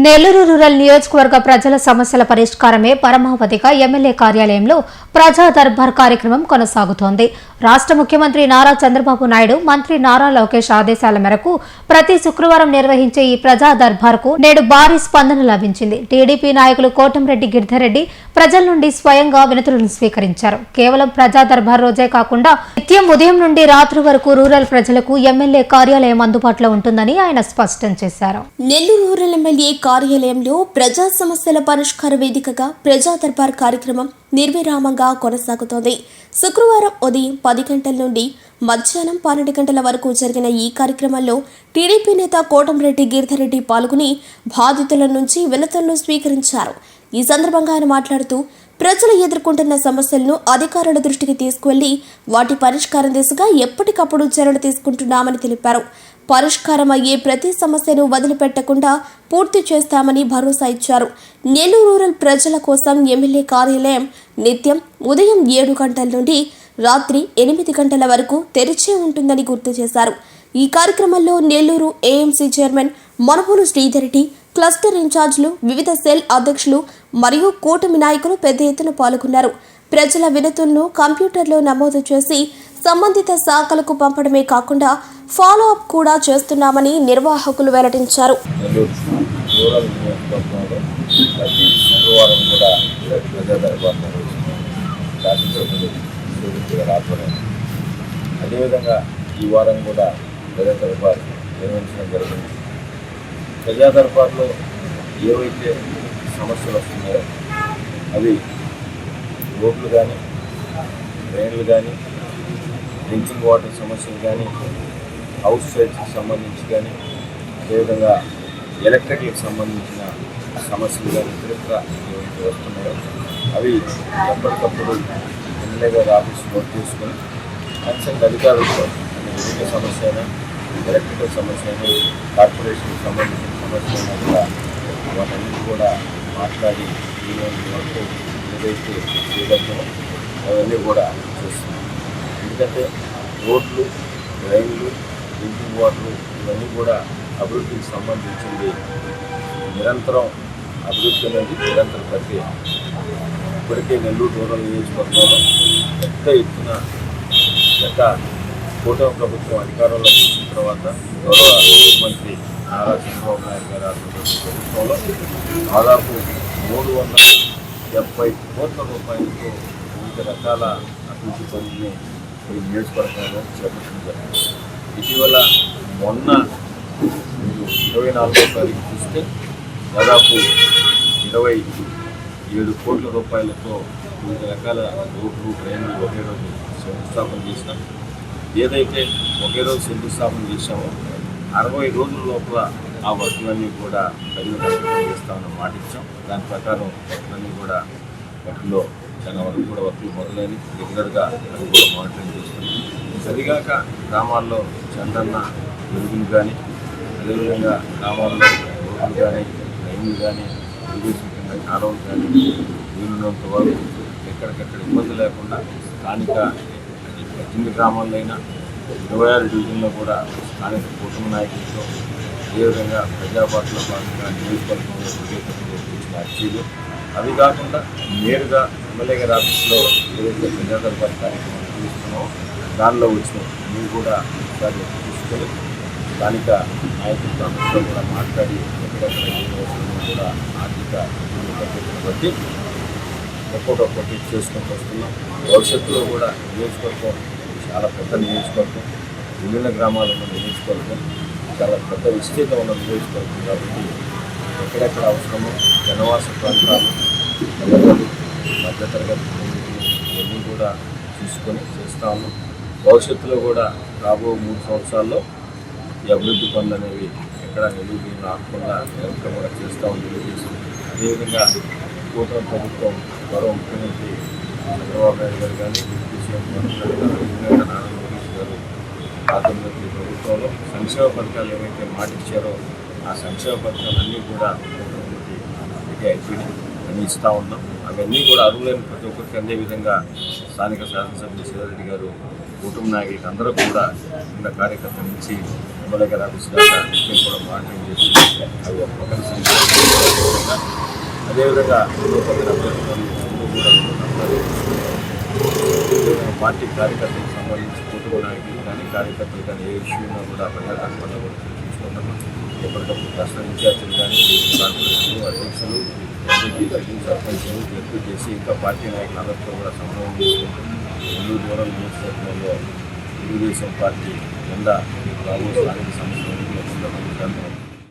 Nellore rural నియోజకవర్గ ప్రజల సమస్యల పరిష్కారమే పరమావధిగా ఎమ్మెల్యే కార్యాలయంలో ప్రజా దర్బార్ కార్యక్రమం కొనసాగుతోంది. రాష్ట్ర ముఖ్యమంత్రి నారా చంద్రబాబు నాయుడు, మంత్రి నారా లోకేష్ ఆదేశాల మేరకు ప్రతి శుక్రవారం నిర్వహించే ఈ ప్రజా దర్బార్కు నేడు భారీ స్పందన లభించింది. టీడీపీ నాయకులు కోటంరెడ్డి గిరిధర్రెడ్డి ప్రజల నుండి స్వయంగా వినతులను స్వీకరించారు. కేవలం ప్రజా దర్బార్ రోజే కాకుండా నిత్యం ఉదయం నుండి రాత్రి వరకు రూరల్ ప్రజలకు ఎమ్మెల్యే కార్యాలయం అందుబాటులో ఉంటుందని ఆయన స్పష్టం చేశారు. నెల్లూరు రూరల్ ఎమ్మెల్యే కార్యాలయంలో ప్రజా సమస్యల పరిష్కార వేదికగా ప్రజా దర్బార్ కార్యక్రమం నిర్విరామంగా కొనసాగుతోంది. శుక్రవారం ఉదయం 10 గంటల నుండి మధ్యాహ్నం 12 గంటల వరకు జరిగిన ఈ కార్యక్రమంలో టీడీపీ నేత కోటంరెడ్డి గిరిధర్రెడ్డి పాల్గొని బాధితుల నుంచి వినతులను స్వీకరించారు. ఈ సందర్భంగా ఆయన మాట్లాడుతూ ప్రజలు ఎదుర్కొంటున్న సమస్యలను అధికారుల దృష్టికి తీసుకువెళ్లి వాటి పరిష్కారం దిశగా ఎప్పటికప్పుడు చర్యలు తీసుకుంటున్నామని తెలిపారు. పరిష్కారం అయ్యే ప్రతి సమస్యను వదిలిపెట్టకుండా పూర్తి చేస్తామని భరోసా ఇచ్చారు. నెల్లూరు రూరల్ ప్రజల కోసం ఎమ్మెల్యే కార్యాలయం నిత్యం ఉదయం 7 గంటల నుండి రాత్రి 8 గంటల వరకు తెరిచే ఉంటుందని గుర్తు చేశారు. ఈ కార్యక్రమంలో నెల్లూరు ఏఎంసీ చైర్మన్ మనపూలు శ్రీధర్రెడ్డి, క్లస్టర్ ఇన్ఛార్జీలు, వివిధ సెల్ అధ్యక్షులు మరియు కూటమి నాయకులు పెద్ద ఎత్తున పాల్గొన్నారు. ప్రజల వినతులను కంప్యూటర్లో నమోదు చేసి సంబంధిత శాఖలకు పంపడమే కాకుండా ఫాలో అప్ కూడా చేస్తున్నామని నిర్వాహకులు వెల్లడించారు. అదేవిధంగా ఈ వారం కూడా ప్రజా దర్బార్ నిర్వహించడం జరిగింది. ప్రజా దర్బార్లో ఏవైతే సమస్యలు వస్తున్నాయో అవి రోడ్లు కానీ, డ్రైన్లు కానీ, డ్రింకింగ్ వాటర్ సమస్యలు కానీ, హౌస్ సైట్స్కి సంబంధించి కానీ, అదేవిధంగా ఎలక్ట్రికల్కి సంబంధించిన సమస్యలు కానీ ఇతరత్ర ఏవైతే వస్తున్నాయో అవి ఎప్పటికప్పుడు ఎమ్మెల్యే గారి ఆఫీస్ నోట్ చేసుకొని కన్సల్ట్ అధికారులతో విద్యుత్ సమస్య అయినా, ఎలక్ట్రికల్ సమస్య అయినా, కార్పొరేషన్కి సంబంధించిన సమస్య అయినా కూడా వాటన్నిటి కూడా మాట్లాడి ఈరోజు వరకు ఏదైతే చేయగలుగుతామో అవన్నీ కూడా చేస్తున్నాం. ఎందుకంటే రోడ్లు, డ్రైన్లు, డ్రింకింగ్ వాటర్ ఇవన్నీ కూడా అభివృద్ధికి సంబంధించింది. నిరంతరం అభివృద్ధి అనేది నిరంతర ప్రక్రియ. ఇప్పటికే నెల్లూరు రూరల్ నియోజకవర్గంలో పెద్ద ఎత్తున గత కూటమి ప్రభుత్వం అధికారంలోకి వచ్చిన తర్వాత గౌరవ ముఖ్యమంత్రి నారా చంద్రబాబు నాయుడు గారి ప్రభుత్వంలో దాదాపు 370 కోట్ల రూపాయలతో వివిధ రకాల అభివృద్ధి పనుల్ని ఈ నియోజకవర్గంలో చేపట్టడం జరిగింది. ఇటీవల మొన్న 24వ తారీఖు చూస్తే దాదాపు 27 కోట్ల రూపాయలతో వివిధ రకాల రోడ్లు, డ్రైన్లు ఒకే రోజు శంకుస్థాపన చేసినాం. ఏదైతే ఒకే రోజు శంకుస్థాపన చేశామో 60 రోజుల లోపల ఆ వర్కులన్నీ కూడా ప్రజలకు చేస్తామన్న మాట ఇచ్చాం. దాని ప్రకారం వర్కులన్నీ కూడా వాటిలో చాలా వరకు కూడా వర్కులు మొదలైన రెగ్యులర్గా అది కూడా మానిటరింగ్ చేస్తున్నాం. సరిగాక గ్రామాల్లో చందన్న వెలుగులు కానీ, అదేవిధంగా గ్రామాల్లో రోడ్లు కానీ, రైళ్లు కానీ, ఇరిగేషన్ కింద కాలువలు కానీ వీలున్నంత వరకు ఎక్కడికక్కడ ఇబ్బంది లేకుండా స్థానిక 18 గ్రామాల్లో అయినా 26 డివిజన్లో కూడా స్థానిక కుటుంబ నాయకులతో అదేవిధంగా ప్రజాపార్టీలో భాగంగా నియోజకవర్గంలో ఇచ్చిన అర్జీలు, అవి కాకుండా నేరుగా ఎమ్మెల్యే గారి ఆఫీస్లో ఏదైతే ప్రజా దర్బార్ కార్యక్రమం చూస్తున్నామో దానిలో వచ్చినాయి మీరు కూడా ఒకసారి తీసుకొని స్థానిక నాయకులతో అందరితో కూడా మాట్లాడి ఎక్కడెక్కడ ఏ కూడా ఆర్థిక పద్ధతిని బట్టి ఒక్కొక్కటి చేసుకుంటూ వస్తున్నాం. భవిష్యత్తులో కూడా నియోజకవర్గం చాలా పెద్ద నియోజకవర్గం, విభిన్న గ్రామాలు ఉన్న నియోజకవర్గం, చాలా పెద్ద విస్తీర్ణం ఉన్న నియోజకవర్గం కాబట్టి ఎక్కడెక్కడ అవసరమో జనవాస ప్రాంతాలు, పేదలు, మధ్యతరగతి ఇవన్నీ కూడా చూసుకొని చేస్తూ ఉన్నాం. భవిష్యత్తులో కూడా రాబో 3 సంవత్సరాల్లో ఈ అభివృద్ధి పనులు అనేవి ఎక్కడ నిలువ ఆకుండా నిరంతరం కూడా చేస్తూ ఉంది. అదేవిధంగా కూటమి ప్రభుత్వం గౌరవ ముఖ్యమంత్రి చంద్రబాబు నాయుడు గారు కానీ, నారా లోకేష్ గారు ఆధ్వర్యంలో ప్రభుత్వంలో సంక్షేమ పథకాలు ఏవైతే మాటిచ్చారో ఆ సంక్షేమ పథకాలన్నీ కూడా అన్నీ ఇస్తూ ఉన్నాం. అవన్నీ కూడా అర్హులైన ప్రతి ఒక్కరికి అందే విధంగా స్థానిక శాసనసభ్యులు శ్రీధర్రెడ్డి గారు, కుటుంబ నాయకులకి అందరూ కూడా ఉన్న కార్యకర్తల నుంచి ఎమ్మెల్యే గారి ఆఫీస్ దాకా నిత్యం కూడా మానిటరింగ్ చేసి అవి ఒక పక్కన సంఖ్య అదేవిధంగా పక్కన పార్టీ కార్యకర్తలకు సంబంధించి కూతుకోవడానికి కానీ కార్యకర్తలు కానీ ఏ విషయంలో కూడా ప్రజాకర్తలు కూడా చూసుకుంటాము. ఎప్పటికప్పుడు రాష్ట్ర ఇన్ఛార్జీలు కానీ కార్పొరేషన్లు అధ్యక్షులు ఎంపీటీసీలు సర్పంచులు ఎక్కువ చేసి ఇంకా పార్టీ నాయకులందరితో కూడా సమన్వయం చేసుకుంటూ ముందు దూరం నియోజకవర్గంలో తెలుగుదేశం పార్టీ కింద రాబోయే స్థానిక సంస్థలు